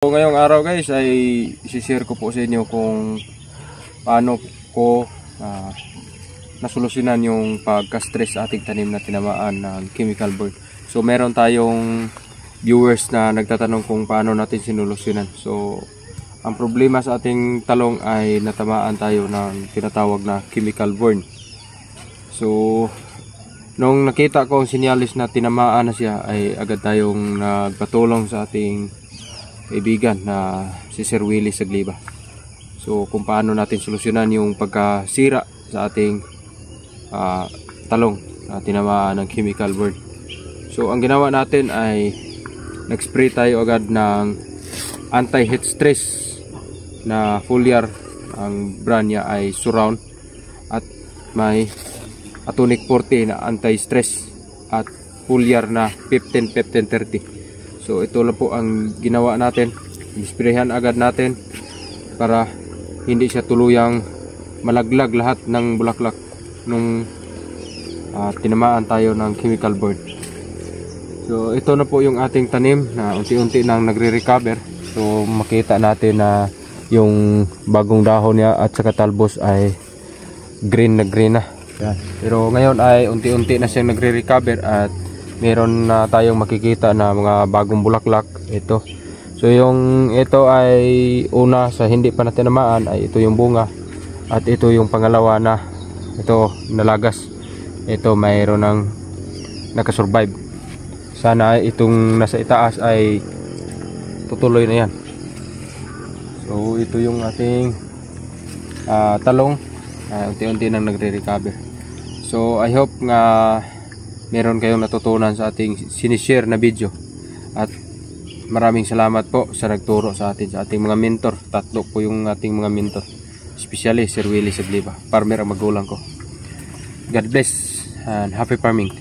So, ngayong araw guys ay isi-share ko po sa inyo kung paano ko nasolusyonan yung pagka-stress sa ating tanim na tinamaan ng chemical burn. So meron tayong viewers na nagtatanong kung paano natin sinulusyonan. So ang problema sa ating talong ay natamaan tayo ng tinatawag na chemical burn. So nung nakita ko ang sinyalis na tinamaan na siya ay agad tayong nagpatulong sa ating kaibigan na si Sir Willie Sagliba. So kung paano natin solusyonan yung pagkasira sa ating talong na tinamaan ng chemical burn. So ang ginawa natin ay nag-spray tayo agad ng anti-heat stress na foliar. Ang brand niya ay Surround at may Atonic 40 na anti-stress at foliar na 15-15-30. So ito lang po ang ginawa natin. Isprayhan agad natin para hindi siya tuluyang malaglag lahat ng bulaklak nung tinamaan tayo ng chemical burn. So ito na po yung ating tanim na unti-unti nang nagre-recover. So makita natin na yung bagong dahon niya at saka talbos ay green na green na. Yan. Pero ngayon ay unti-unti na siyang nagre-recover at meron na tayong makikita na mga bagong bulaklak. Ito. So yung ito ay una sa hindi pa natin tinamaan ay ito yung bunga. At ito yung pangalawa na ito nalagas. Ito mayroon ng nakasurvive. Sana itong nasa itaas ay tutuloy na yan. So ito yung ating talong. Unti-unti nang nagre-recover. So I hope nga meron kayong natutunan sa ating sinishare na video. At maraming salamat po sa nagturo sa atin, sa ating mga mentor. Tatlo po yung ating mga mentor, especially Sir Willie Sagliba, farmer ang magulang ko. God bless and happy farming.